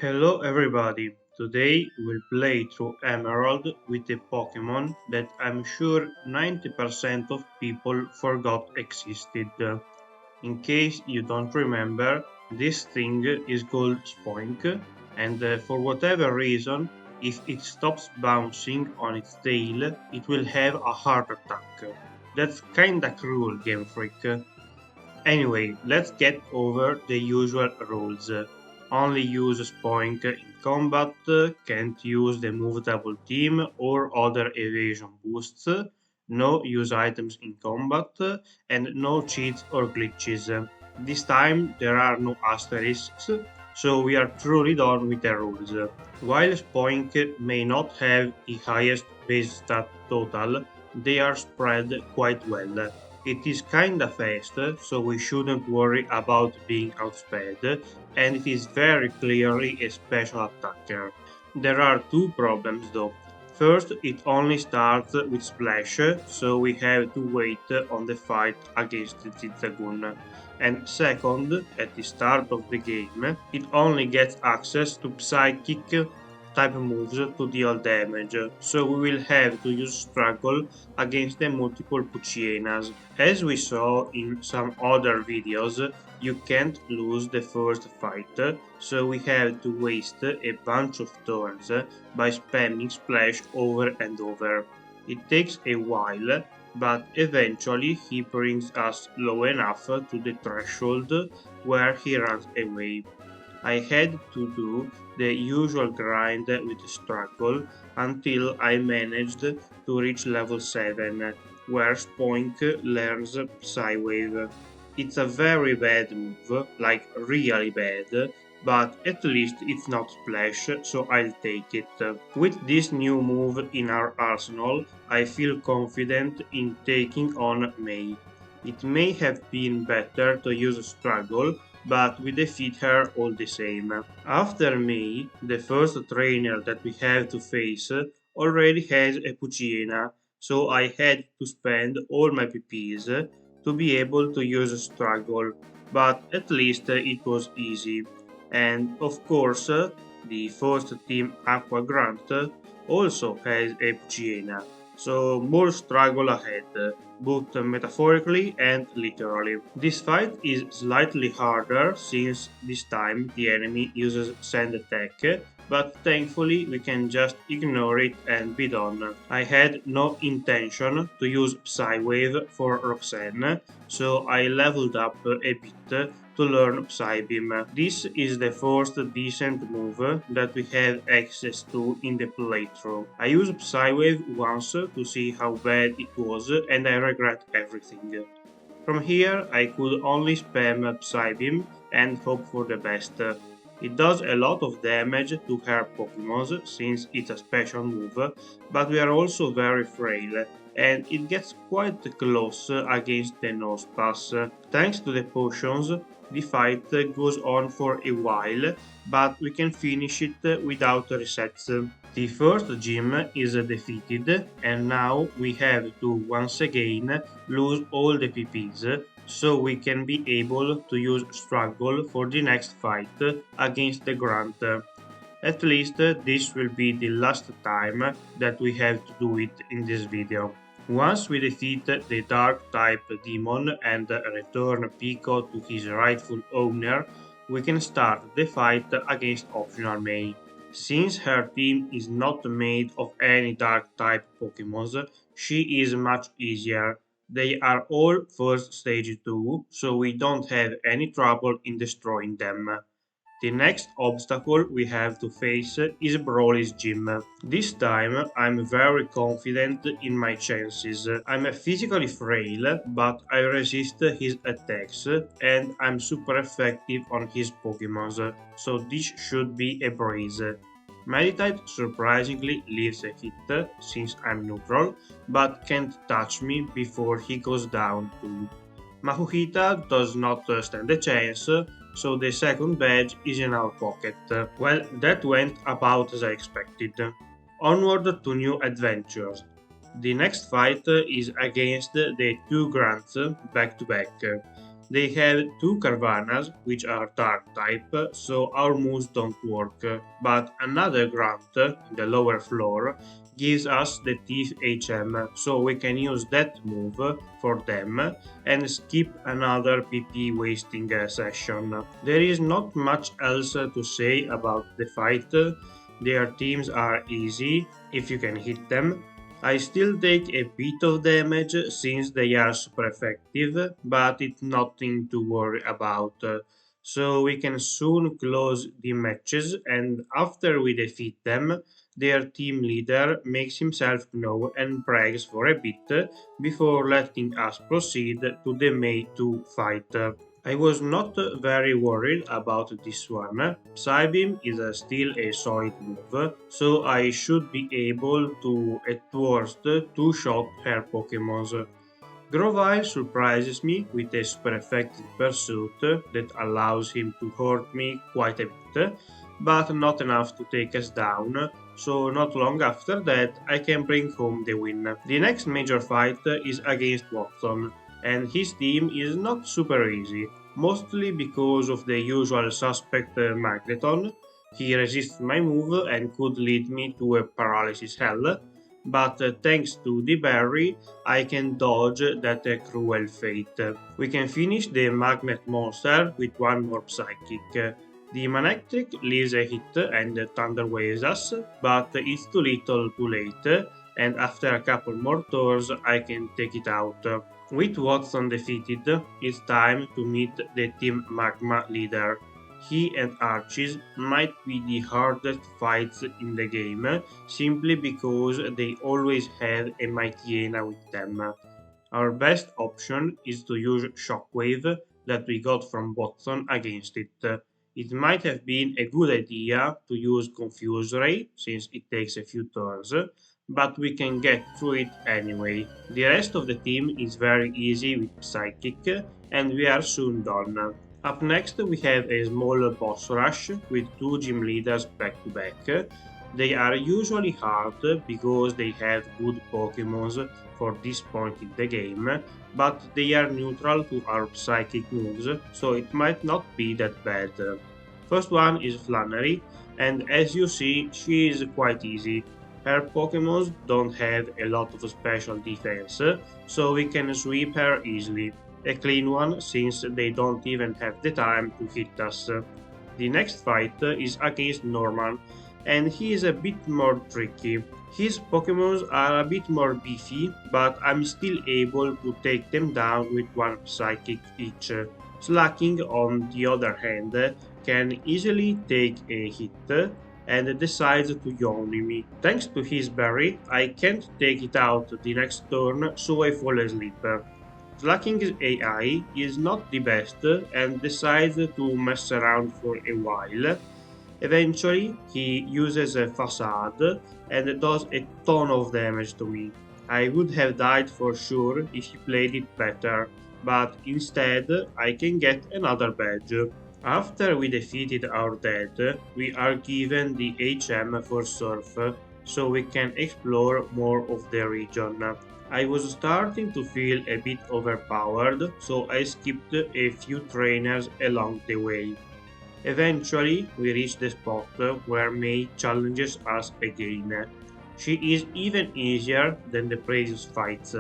Hello everybody, today we'll play through Emerald with a Pokemon that I'm sure 90% of people forgot existed. In case you don't remember, this thing is called Spoink, and for whatever reason, if it stops bouncing on its tail, it will have a heart attack. That's kinda cruel, Game Freak. Anyway, let's get over the usual rules. Only use Spoink in combat, can't use the move double team or other evasion boosts, no use items in combat, and no cheats or glitches. This time there are no asterisks, so we are truly done with the rules. While Spoink may not have the highest base stat total, they are spread quite well. It is kinda fast, so we shouldn't worry about being outsped, and it is very clearly a special attacker. There are two problems though. First, it only starts with Splash, so we have to wait on the fight against Zigzagoon. And second, at the start of the game, it only gets access to Psychic type moves to deal damage, so we will have to use Struggle against the multiple Puchienas. As we saw in some other videos, you can't lose the first fight, so we have to waste a bunch of turns by spamming Splash over and over. It takes a while, but eventually he brings us low enough to the threshold where he runs away. I had to do the usual grind with struggle until I managed to reach level 7, where Spoink learns Psywave. It's a very bad move, like really bad, but at least it's not Splash, so I'll take it. With this new move in our arsenal, I feel confident in taking on May. It may have been better to use Struggle, but we defeat her all the same. After May, the first trainer that we have to face already has a Puchiena, so I had to spend all my PPs to be able to use Struggle, but at least it was easy. And of course, the first team Aqua Grant also has a Puchiena, so more struggle ahead, both metaphorically and literally. This fight is slightly harder since this time the enemy uses sand attack, but thankfully we can just ignore it and be done. I had no intention to use Psywave for Roxanne, so I leveled up a bit to learn Psybeam. This is the first decent move that we have access to in the playthrough. I used Psywave once to see how bad it was and I regret everything. From here I could only spam Psybeam and hope for the best. It does a lot of damage to her Pokémon since it's a special move, but we are also very frail, and it gets quite close against the Nosepass. Thanks to the potions, the fight goes on for a while, but we can finish it without resets. The first gym is defeated, and now we have to once again lose all the PPs, so we can be able to use Struggle for the next fight against the Grunt. At least this will be the last time that we have to do it in this video. Once we defeat the Dark type demon and return Pico to his rightful owner, we can start the fight against optional May. Since her team is not made of any Dark type Pokémon, she is much easier. They are all first stage 2, so we don't have any trouble in destroying them. The next obstacle we have to face is Brawly's gym. This time I'm very confident in my chances. I'm physically frail, but I resist his attacks and I'm super effective on his Pokémon, so this should be a breeze. Meditite surprisingly leaves a hit since I'm neutral, but can't touch me before he goes down too. Makuhita does not stand a chance, so the second badge is in our pocket. Well, that went about as I expected. Onward to new adventures. The next fight is against the two grunts back to back. They have two Carvanas, which are dark type, so our moves don't work, but another Grunt in the lower floor gives us the Thief HM, so we can use that move for them and skip another PP wasting session. There is not much else to say about the fight. Their teams are easy if you can hit them. I still take a bit of damage since they are super effective, but it's nothing to worry about. So we can soon close the matches, and after we defeat them, their team leader makes himself known and brags for a bit before letting us proceed to the May 2 fight. I was not very worried about this one. Psybeam is still a solid move, so I should be able to at worst two-shot her Pokémons. Grovyle surprises me with a super effective pursuit that allows him to hurt me quite a bit, but not enough to take us down, so not long after that I can bring home the win. The next major fight is against Watson, and his team is not super easy, mostly because of the usual suspect Magneton. He resists my move and could lead me to a paralysis hell, but thanks to the berry I can dodge that cruel fate. We can finish the magnet monster with one more psychic. The Manectric leaves a hit and Thunder Waves us, but it's too little too late, and after a couple more turns I can take it out. With Watson defeated, it's time to meet the Team Magma leader. He and Archie's might be the hardest fights in the game, simply because they always have a Mightyena with them. Our best option is to use Shockwave that we got from Watson against it. It might have been a good idea to use Confuse Ray, since it takes a few turns, but we can get through it anyway. The rest of the team is very easy with Psychic, and we are soon done. Up next we have a small boss rush with two gym leaders back to back. They are usually hard because they have good Pokémons for this point in the game, but they are neutral to our psychic moves, so it might not be that bad. First one is Flannery, and as you see, she is quite easy. Her Pokémons don't have a lot of special defense, so we can sweep her easily. A clean one since they don't even have the time to hit us. The next fight is against Norman, and he is a bit more tricky. His Pokémons are a bit more beefy, but I'm still able to take them down with one Psychic each. Slacking, on the other hand, can easily take a hit and decides to yoni me. Thanks to his berry, I can't take it out the next turn, so I fall asleep. Slacking's AI is not the best and decides to mess around for a while. Eventually, he uses a facade and does a ton of damage to me. I would have died for sure if he played it better, but instead I can get another badge. After we defeated our dead, we are given the HM for Surf, so we can explore more of the region. I was starting to feel a bit overpowered, so I skipped a few trainers along the way. Eventually, we reach the spot where May challenges us again. She is even easier than the previous fights.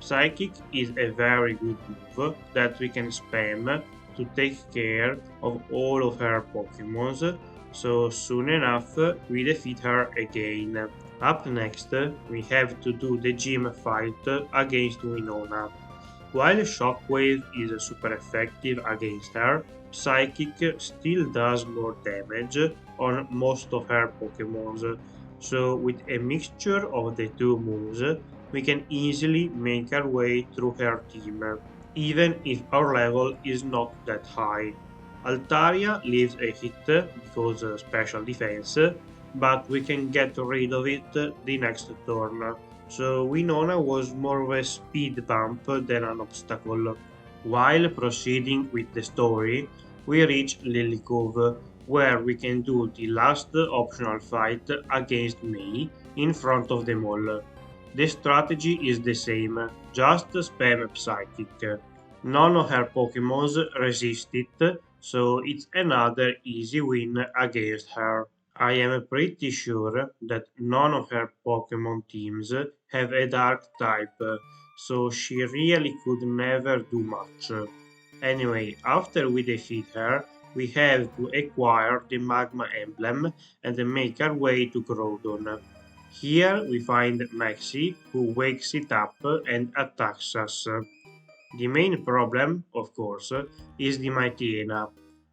Psychic is a very good move that we can spam to take care of all of her Pokémons, so soon enough we defeat her again. Up next, we have to do the gym fight against Winona. While Shockwave is super effective against her, Psychic still does more damage on most of her Pokémons, so with a mixture of the two moves, we can easily make our way through her team, even if our level is not that high. Altaria leaves a hit because special defense, but we can get rid of it the next turn, so Winona was more of a speed bump than an obstacle. While proceeding with the story, we reach Lily Cove, where we can do the last optional fight against May in front of them all. The strategy is the same, just spam Psychic. None of her Pokemons resist it, so it's another easy win against her. I am pretty sure that none of her Pokemon teams have a dark type, so she really could never do much. Anyway, after we defeat her, we have to acquire the Magma Emblem and make our way to Groudon. Here we find Maxie, who wakes it up and attacks us. The main problem, of course, is the Mightyena.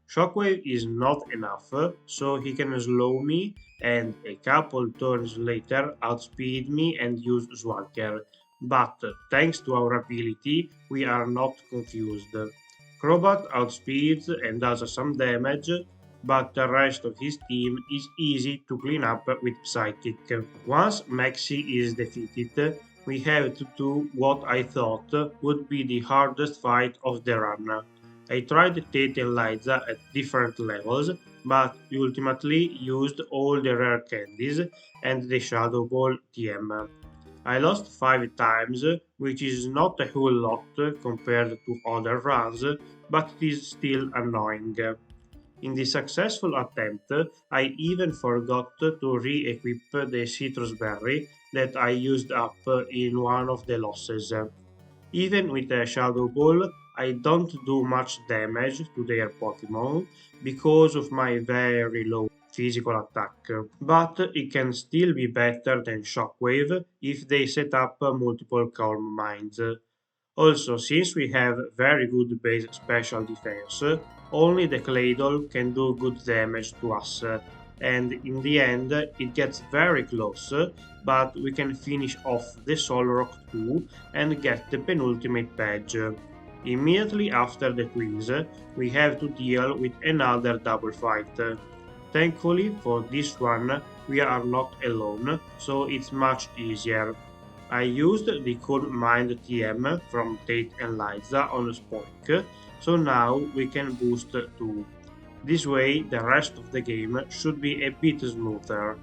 Shockwave is not enough, so he can slow me and a couple turns later outspeed me and use Swagger. But thanks to our ability, we are not confused. Crobat outspeeds and does some damage, but the rest of his team is easy to clean up with Psychic. Once Maxi is defeated, we have to do what I thought would be the hardest fight of the run. I tried Tate and Liza at different levels, but ultimately used all the rare candies and the Shadow Ball TM. I lost 5 times, which is not a whole lot compared to other runs, but it is still annoying. In the successful attempt, I even forgot to re-equip the citrus berry that I used up in one of the losses. Even with a Shadow Ball, I don't do much damage to their Pokemon because of my very low physical attack, but it can still be better than Shockwave if they set up multiple Calm Minds. Also, since we have very good base special defense, only the Claydol can do good damage to us, and in the end it gets very close, but we can finish off the Solrock too and get the penultimate badge. Immediately after the quiz, we have to deal with another double fight. Thankfully for this one, we are not alone, so it's much easier. I used the Calm Mind TM from Tate and Liza on spoink, so now we can boost too. This way the rest of the game should be a bit smoother.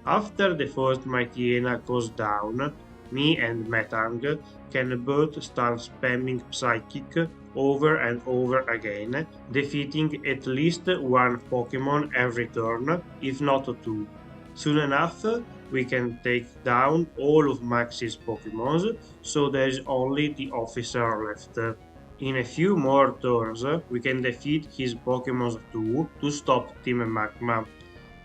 After the first Mightyena goes down, me and Metang can both start spamming Psychic over and over again, defeating at least one Pokemon every turn, if not two. Soon enough, we can take down all of Max's Pokemons, so there is only the officer left. In a few more turns, we can defeat his Pokemons too to stop Team Magma.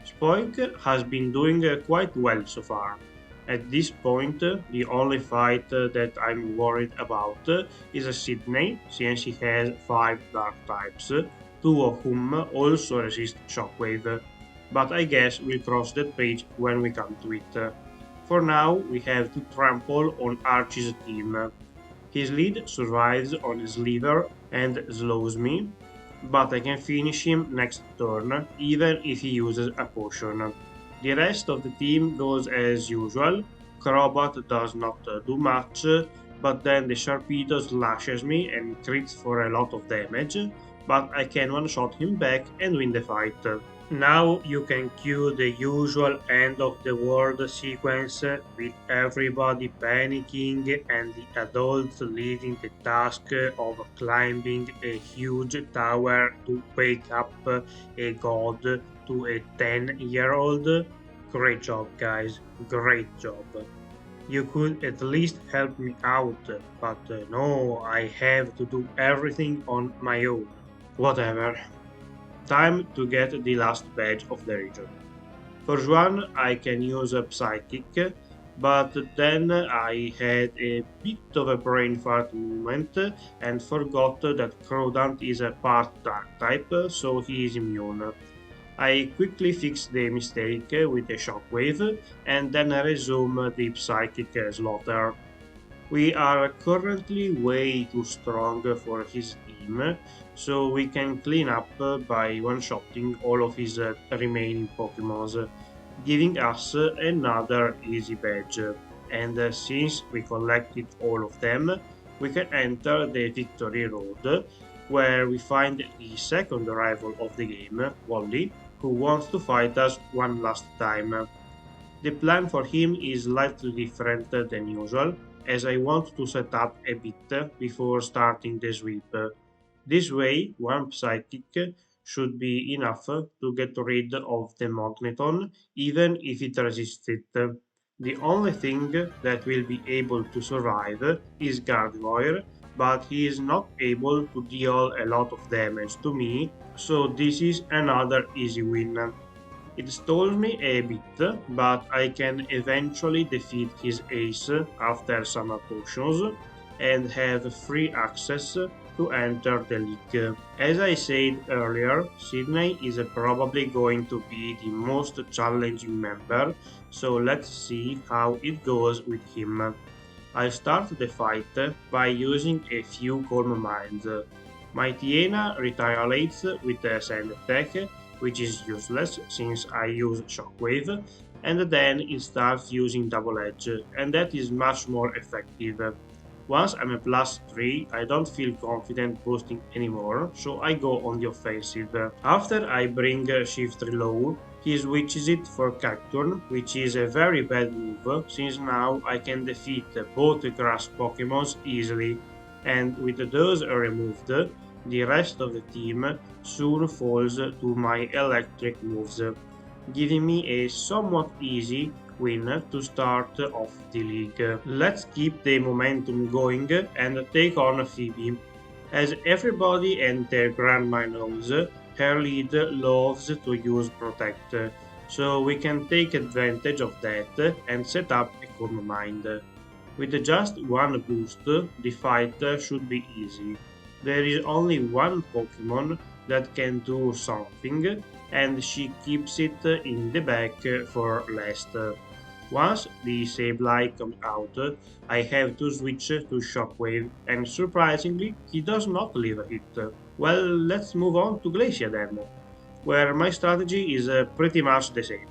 Spoink has been doing quite well so far. At this point, the only fight that I'm worried about is Sidney, since he has 5 dark types, 2 of whom also resist Shockwave. But I guess we'll cross that bridge when we come to it. For now, we have to trample on Archie's team. His lead survives on his liver and slows me, but I can finish him next turn, even if he uses a potion. The rest of the team goes as usual. Crobat does not do much, but then the Sharpedo slashes me and crits for a lot of damage, but I can one-shot him back and win the fight. Now you can cue the usual end of the world sequence with everybody panicking and the adults leading the task of climbing a huge tower to wake up a god to a 10-year-old. Great job, guys. Great job. You could at least help me out, but no, I have to do everything on my own. Whatever. Time to get the last badge of the region. For Juan, I can use a Psychic, but then I had a bit of a brain fart moment and forgot that Kronaast is a part dark type, so he is immune. I quickly fix the mistake with a Shockwave and then resume the Psychic slaughter. We are currently way too strong for his team, so we can clean up by one-shotting all of his remaining Pokemons, giving us another easy badge. And since we collected all of them, we can enter the Victory Road, where we find the second rival of the game, Wally, who wants to fight us one last time. The plan for him is slightly different than usual. as I want to set up a bit before starting the sweep. This way, one psychic should be enough to get rid of the magneton, even if it resists it. The only thing that will be able to survive is Gargoyle, but he is not able to deal a lot of damage to me, so this is another easy win. It stalls me a bit, but I can eventually defeat his ace after some potions and have free access to enter the league. As I said earlier, Sidney is probably going to be the most challenging member, so let's see how it goes with him. I start the fight by using a few calm minds. My Tiena retaliates with a sand attack, which is useless since I use shockwave, and then it starts using double edge, and that is much more effective. Once I'm a +3, I don't feel confident boosting anymore, so I go on the offensive. After I bring Shift Reload, he switches it for Cacturn, which is a very bad move, since now I can defeat both grass Pokémons easily, and with those removed, the rest of the team soon falls to my electric moves, giving me a somewhat easy win to start off the league. Let's keep the momentum going and take on Pheobe. As everybody and their grandma knows, her lead loves to use Protect, so we can take advantage of that and set up a Calm Mind. With just one boost, the fight should be easy. There is only one Pokemon that can do something, and she keeps it in the back for last. Once the Sableye comes out, I have to switch to Shockwave, and surprisingly, he does not leave a hit. Well, let's move on to Glacia then, where my strategy is pretty much the same.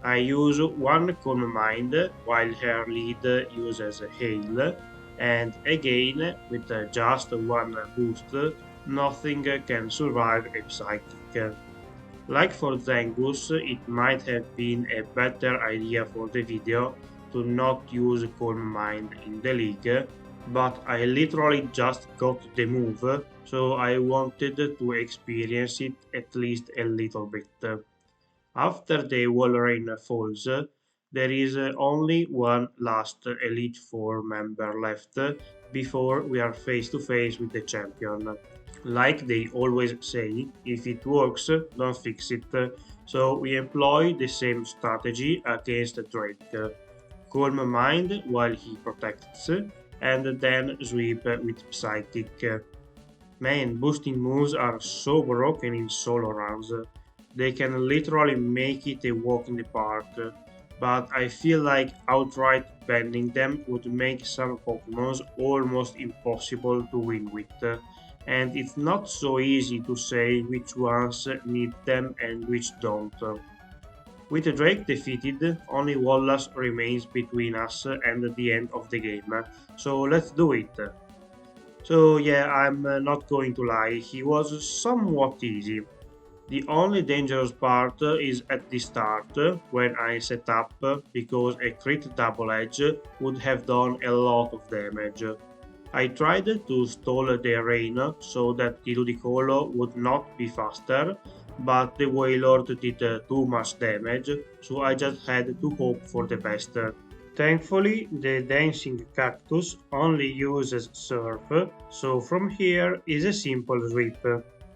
I use one Calm Mind, while her lead uses Hail, and again, with just one boost, nothing can survive a Psychic. Like for Zangus, it might have been a better idea for the video to not use Calm Mind in the league, but I literally just got the move, so I wanted to experience it at least a little bit. After the Walrein falls, there is only one last Elite Four member left before we are face to face with the champion. Like they always say, if it works, don't fix it. So we employ the same strategy against Drake. Calm Mind while he protects, and then sweep with Psychic. Man, boosting moves are so broken in solo rounds. They can literally make it a walk in the park, but I feel like outright banning them would make some Pokémons almost impossible to win with, and it's not so easy to say which ones need them and which don't. With Drake defeated, only Wallace remains between us and the end of the game, so let's do it. So yeah, I'm not going to lie, he was somewhat easy. The only dangerous part is at the start, when I set up, because a crit double edge would have done a lot of damage. I tried to stall the rain so that the Ludicolo would not be faster, but the Wailord did too much damage, so I just had to hope for the best. Thankfully, the Dancing Cactus only uses Surf, so from here is a simple sweep.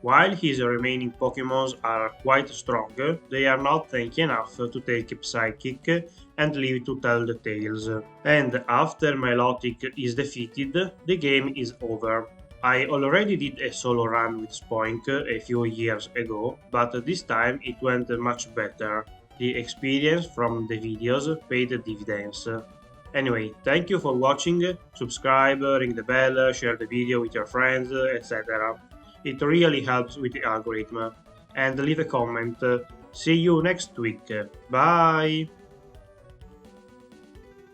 While his remaining Pokémons are quite strong, they are not tanky enough to take Psychic and leave to tell the tales. And after Milotic is defeated, the game is over. I already did a solo run with Spoink a few years ago, but this time it went much better. The experience from the videos paid dividends. Anyway, thank you for watching, subscribe, ring the bell, share the video with your friends, etc. It really helps with the algorithm. And leave a comment. See you next week. Bye!